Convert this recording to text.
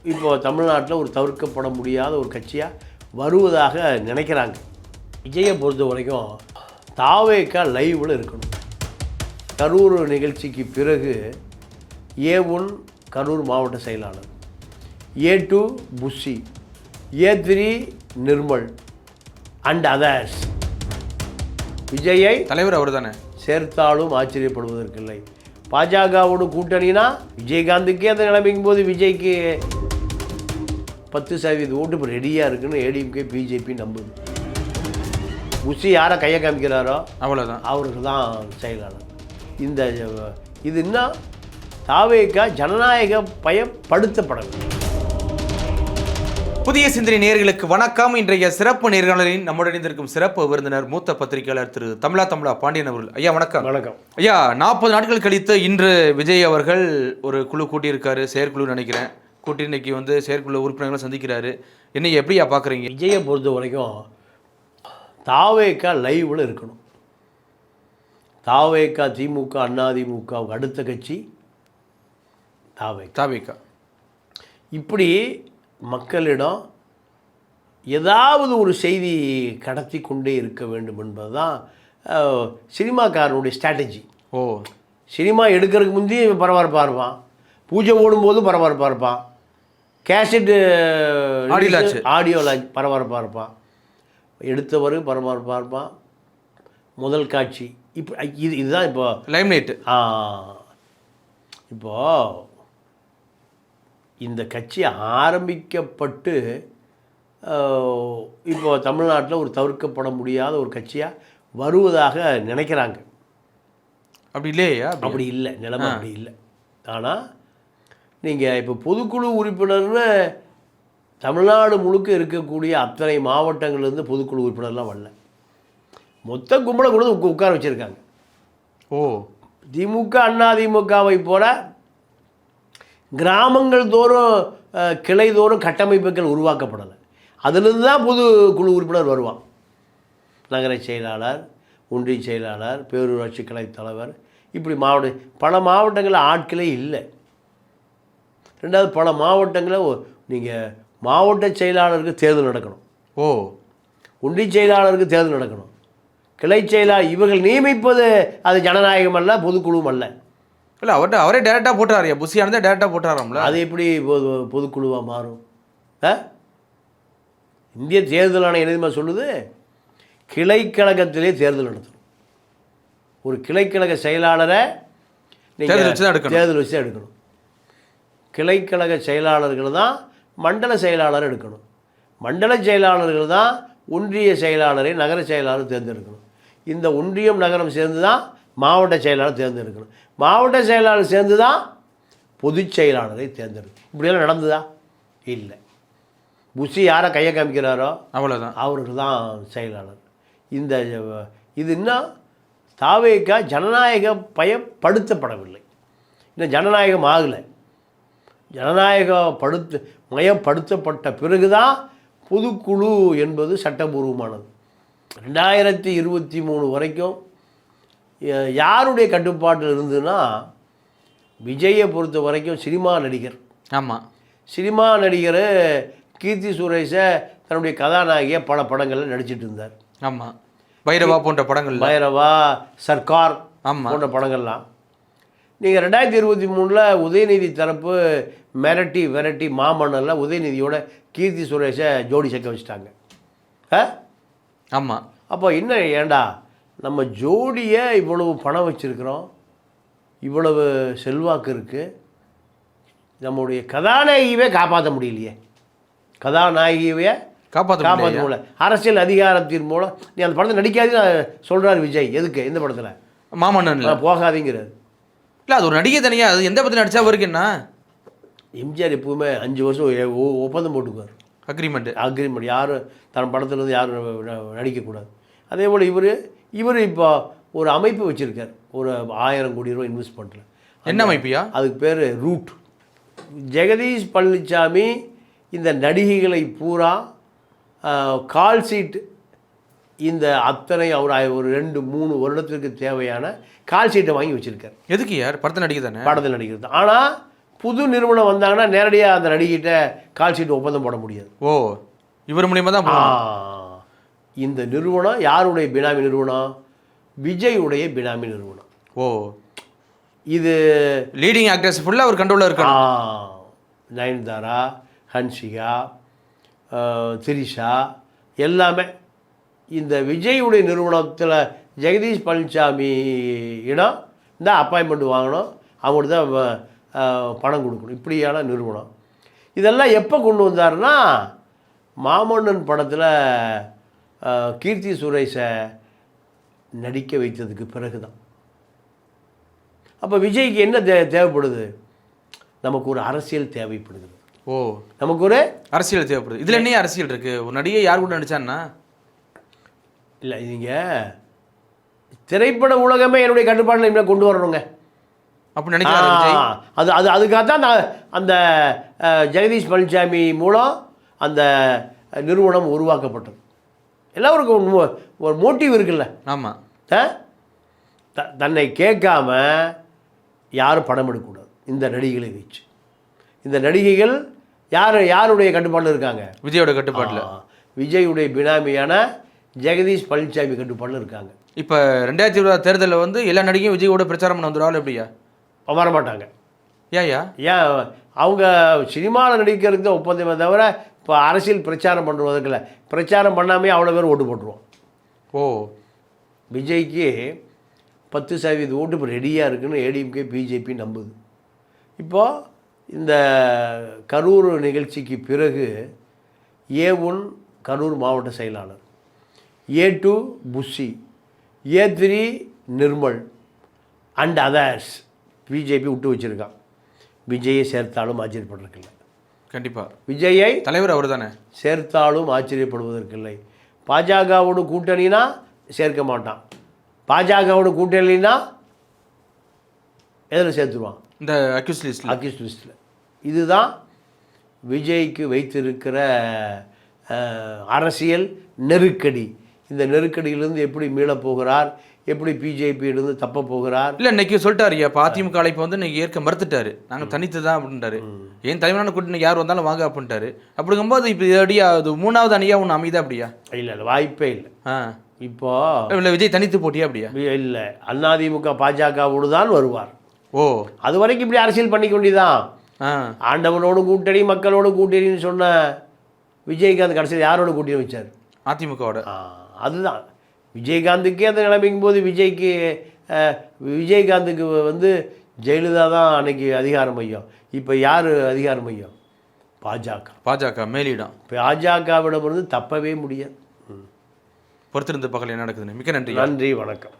இப்போ தமிழ்நாட்டில் ஒரு தவிர்க்கப்பட முடியாத ஒரு கட்சியாக வருவதாக நினைக்கிறாங்க. விஜயை பொறுத்த வரைக்கும் தாவேக்கா லைவில் இருக்கணும். கரூர் நிகழ்ச்சிக்கு பிறகு A1 கரூர் மாவட்ட செயலாளர், A2 Bussy, A3 Nirmal and others. விஜயை தலைவர் அவர் தானே சேர்த்தாலும் ஆச்சரியப்படுவதற்கில்லை. பாஜகவோடு கூட்டணினா விஜயகாந்துக்கே அந்த நிலைமைக்கும் போது விஜய்க்கு 10% ஓட்டு இப்போ ரெடியாக இருக்குன்னு ஏடிஎம்கே பிஜேபி நம்புது. புஷி யாரை கையை காமிக்கிறாரோ அவ்வளோதான், அவருக்கு தான் செயலாளர். இந்த இது இன்னும் தாவேக்கா ஜனநாயக பயப்படுத்தப்படவில்லை. புதிய சிந்தனை நேயர்களுக்கு வணக்கம். இன்றைய சிறப்பு நேர்காணலின் நம்முடன் இணைந்திருக்கும் சிறப்பு விருந்தினர் மூத்த பத்திரிகையாளர் திரு தமிழா பாண்டியன் அவர்கள். ஐயா வணக்கம். வணக்கம் ஐயா. 40 நாட்கள் கழித்து இன்று விஜய் அவர்கள் ஒரு குழு கூட்டியிருக்காரு, செயற்குழு நினைக்கிறேன். கூட்டி இன்னைக்கு செயற்குழு உறுப்பினர்களை சந்திக்கிறாரு. என்னை எப்படியா பார்க்குறீங்க? விஜயை பொறுத்த வரைக்கும் தாவேக்கா லைவில் இருக்கணும். தாவேக்கா திமுக அதிமுகவுக்கு அடுத்த கட்சி தாவேக்கா. இப்படி மக்களிடம் ஏதாவது ஒரு செய்தி கடத்தி கொண்டே இருக்க வேண்டும் என்பது தான் சினிமாக்காரனுடைய ஸ்ட்ராட்டஜி. சினிமா எடுக்கிறதுக்கு முந்தைய பரபரப்பாக இருப்பான், பூஜை ஓடும்போதும் பரபரப்பாக இருப்பான், கேசட்டு ஆடியோ லான்ச் பரபரப்பாக இருப்பான், எடுத்தவர் பரபரப்பாக இருப்பான், முதல் காட்சி இப்போ இதுதான் இப்போ லைம்லைட்டு. இப்போது இந்த கட்சி ஆரம்பிக்கப்பட்டு இப்போ தமிழ்நாட்டில் ஒரு தவிர்க்கப்பட முடியாத ஒரு கட்சியாக வருவதாக நினைக்கிறாங்க. அப்படி இல்லையா? அப்படி இல்லை, நிலைமை அப்படி இல்லை. ஆனால் நீங்கள் இப்போ பொதுக்குழு உறுப்பினர்னு தமிழ்நாடு முழுக்க இருக்கக்கூடிய அத்தனை மாவட்டங்கள்லேருந்து பொதுக்குழு உறுப்பினர்லாம் வரல. மொத்த கும்பலை கூட உட்கார வச்சுருக்காங்க. திமுக அதிமுகவை போல கிராமங்கள் தோறும் கிளை தோறும் கட்டமைப்புகள் உருவாக்கப்படலை. அதிலிருந்து தான் பொது குழு உறுப்பினர் வருவான். நகர செயலாளர், ஒன்றிய செயலாளர், பேரூராட்சி கிளை தலைவர், இப்படி பல மாவட்டங்களில் ஆட்களே இல்லை. ரெண்டாவது பல மாவட்டங்களில் நீங்கள் மாவட்ட செயலாளருக்கு தேர்தல் நடக்கணும், ஒன்றிய செயலாளருக்கு தேர்தல் நடக்கணும், கிளை செயலாளர் இவர்கள் நியமிப்பது அது ஜனநாயகம் அல்ல, பொதுக்குழுவும் அல்ல. இல்லை அவரே டேரெக்டாக போட்டார். புஷியானதே டேரெக்டாக போட்டாராம்ல. அது எப்படி பொதுக்குழுவாக மாறும்? இந்திய தேர்தல் ஆணையம் என்ன சொல்லுது? கிளைக்கழகத்திலே தேர்தல் நடத்தணும். ஒரு கிளைக்கழக செயலாளரை தேர்தல் வச்சு தான் எடுக்கணும். கிளைக்கழக செயலாளர்கள் தான் மண்டல செயலாளர் எடுக்கணும். மண்டல செயலாளர்கள் தான் ஒன்றிய செயலாளரை நகர செயலாளர் தேர்ந்தெடுக்கணும். இந்த ஒன்றியம் நகரம் சேர்ந்து தான் மாவட்ட செயலாளர் தேர்ந்தெடுக்கணும். மாவட்ட செயலாளர் சேர்ந்து தான் பொதுச் செயலாளரை தேர்ந்தெடுக்கணும். இப்படியெல்லாம் நடந்ததா? இல்லை. புஷி யாரை கையை காமிக்கிறாரோ அவ்வளோதான், அவருக்கு தான் செயலாளர். இது இன்னும் தாவேக்கா ஜனநாயக பயப்படுத்தப்படவில்லை. இன்னும் ஜனநாயகம் ஆகலை. மயப்படுத்தப்பட்ட பிறகுதான் பொதுக்குழு என்பது சட்டபூர்வமானது. 2023 வரைக்கும் யாருடைய கட்டுப்பாட்டில் இருந்ததுன்னா, விஜயை பொறுத்த வரைக்கும் சினிமா நடிகர். ஆமாம், சினிமா நடிகர் கீர்த்தி சுரேஷை தன்னுடைய கதாநாயகியை பல படங்களில் நடிச்சிட்டு இருந்தார். ஆமாம், பைரவா போன்ற படங்கள், பைரவா, சர்க்கார் போன்ற படங்கள்லாம். நீங்கள் 2023 உதயநிதி தரப்பு மிரட்டி மாமன்னரில் உதயநிதியோட கீர்த்தி சுரேஷை ஜோடி சேர்க்க வச்சுட்டாங்க. ஆமாம். அப்போ இன்னும் ஏண்டா நம்ம ஜோடியை இவ்வளவு பணம் வச்சுருக்கிறோம், இவ்வளவு செல்வாக்கு இருக்குது, நம்முடைய கதாநாயகியவே காப்பாற்ற முடியலையே. கதாநாயகியவே காப்பாற்ற முடியல. அரசியல் அதிகாரத்தின் மூலம் நீ அந்த படத்தை நடிக்காதுன்னு சொல்கிறார் விஜய். எதுக்கு? எந்த படத்தில்? மாமன்னன் போகாதீங்கிறார். இல்லை, அது ஒரு நடிகை தனியாக, அது எந்த படத்தில் நடித்தா இருக்குன்னா, எம்ஜிஆர் எப்பவுமே 5 வருஷம் ஒப்பந்தம் போட்டுக்குவார், அக்ரிமெண்ட். யாரும் தன் படத்துலேருந்து யாரும் நடிக்கக்கூடாது. அதே போல் இவர் இப்போ ஒரு அமைப்பு வச்சுருக்கார், ஒரு 1000 கோடி ரூபா இன்வெஸ்ட்மெண்ட்டில். என்ன அமைப்பியா? அதுக்கு பேர் ரூட். ஜெகதீஷ் பழனிசாமி இந்த நடிகைகளை பூரா கால் சீட், இந்த அத்தனை அவர் ஒரு 2-3 வருடத்திற்கு தேவையான கால் சீட்டை வாங்கி வச்சுருக்கார். எதுக்கு யார்? படத்தில் நடிக்க தானே? படத்தில் நடிக்கிறது. ஆனால் புது நிறுவனம் வந்தாங்கன்னா நேரடியாக அந்த நடிகிட்ட கால் ஷீட் ஒப்பந்தம் போட முடியாது. ஓ, இவர் மூலியமாக தான் இந்த நிறுவனம் யாருடைய பினாமி நிறுவனம்? விஜயுடைய பினாமி நிறுவனம். ஓ, இது லீடிங் ஆக்டர்ஸ் ஃபுல்லாக அவர் கண்ட்ரோலில் இருக்காங்க. நயன்தாரா, ஹன்சிகா, திரிஷா எல்லாமே இந்த விஜயுடைய நிறுவனத்தில் ஜெகதீஷ் பழனிசாமி இடம் இந்த அப்பாயின்மெண்ட் வாங்கணும், அவங்களுக்கு தான் பணம் கொடுக்கணும். இப்படியான நிறுவனம். இதெல்லாம் எப்போ கொண்டு வந்தாருன்னா மாமன்னன் படத்தில் கீர்த்தி சுரேஷை நடிக்க வைத்ததுக்கு பிறகு தான். அப்போ விஜய்க்கு என்ன தேவைப்படுது? நமக்கு ஒரு அரசியல் தேவைப்படுது. ஓ, நமக்கு ஒரு அரசியல் தேவைப்படுது. இதில் என்ன அரசியல் இருக்குது? ஒரு நடிகை யார் கூட நடிச்சான்னா இல்லை, நீங்கள் திரைப்பட உலகமே என்னுடைய கட்டுப்பாட்டில் இனிமேல் கொண்டு வரணுங்க அப்படி நினைக்கிறேன். அதுக்காக தான் நான் அந்த ஜெகதீஷ் பழனிசாமி மூலம் அந்த நிறுவனம் உருவாக்கப்பட்டது. எல்லாருக்கும் ஒரு மோட்டிவ் இருக்குல்ல. ஆமாம். தன்னை கேட்காம யாரும் படம் எடுக்கக்கூடாது. இந்த நடிகைகளை வச்சு இந்த நடிகைகள் யாருடைய கட்டுப்பாட்டில் இருக்காங்க? விஜயோட கட்டுப்பாட்டில். விஜயுடைய பினாமியான ஜெகதீஷ் பழனிசாமி கட்டுப்பாட்டில் இருக்காங்க. இப்போ 2020 தேர்தலில் வந்து எல்லா நடிகையும் விஜயோட பிரச்சாரம் பண்ண வந்துடுவாள். எப்படியா? வரமாட்டாங்க. ஏன் அவங்க சினிமாவில் நடிக்கிறதுக்கு தான் ஒப்பந்தமே தவிர இப்போ அரசியல் பிரச்சாரம் பண்ணுவதற்கில்ல. பிரச்சாரம் பண்ணாமே அவ்வளோ பேர் ஓட்டு போட்டுருவோம். ஓ, விஜய்க்கு 10% ஓட்டு இப்போ ரெடியாக இருக்குன்னு ஏடிஎம்கே பிஜேபி நம்புது. இப்போது இந்த கரூர் நிகழ்ச்சிக்கு பிறகு A1 கரூர் மாவட்ட செயலாளர், A2 Bussy, A3 Nirmal and others BJP விட்டு வச்சுருக்கான். விஜயை சேர்த்தாலும் ஆச்சரியப்படுறதுக்கில்லை. கண்டிப்பாக விஜயை தலைவர் அவர் தானே. சேர்த்தாலும் ஆச்சரியப்படுவதற்கில்லை. பாஜகவோடு கூட்டணினா சேர்க்க மாட்டான். பாஜகவோட கூட்டணினா எதில் சேர்த்துருவான்? இந்த அக்யூஸ் லிஸ்ட்டில். இதுதான் விஜய்க்கு வைத்திருக்கிற அரசியல் நெருக்கடி. இந்த நெருக்கடியிலிருந்து எப்படி மீளப் போகிறார், எப்படி பிஜேபியிலிருந்து தப்ப போகிறார்? இல்லை, இன்னைக்கு சொல்லிட்டாரு. இப்போ அதிமுக அழைப்பு வந்து இன்னைக்கு ஏற்க மறுத்துட்டாரு. நாங்கள் தனித்து தான் அப்படின்ட்டாரு. ஏன் தலைவரான கூட்டணி யார் வந்தாலும் வாங்க அப்படின்ட்டாரு. அப்படிங்கும்போது இப்போ இதடியா அது 3வது அணியாக ஒன்று அமைதா? அப்படியா? இல்லை, வாய்ப்பே இல்லை. இப்போ இல்லை, விஜய் தனித்து போட்டியா? அப்படியா? இல்லை, அதிமுக பாஜகவோடு தான் வருவார். ஓ, அது வரைக்கும் இப்படி அரசியல் பண்ணி கொண்டிதான். ஆண்டவனோடு கூட்டணி மக்களோட கூட்டணின்னு சொன்ன விஜயகாந்த் கடைசியில் யாரோட கூட்டணி வச்சார்? அதிமுகவோட. அதுதான் விஜயகாந்துக்கே அந்த நிலைமைக்கும் போது விஜயகாந்துக்கு வந்து ஜெயலலிதா தான் அன்னைக்கு அதிகார மையம். இப்போ யார் அதிகார மையம்? பாஜக மேலிடம். பாஜகவிடமிருந்து தப்பவே முடியாது. பொறுத்திருந்து பகல் என்ன நடக்குதுன்னு. மிக்க நன்றி. நன்றி, வணக்கம்.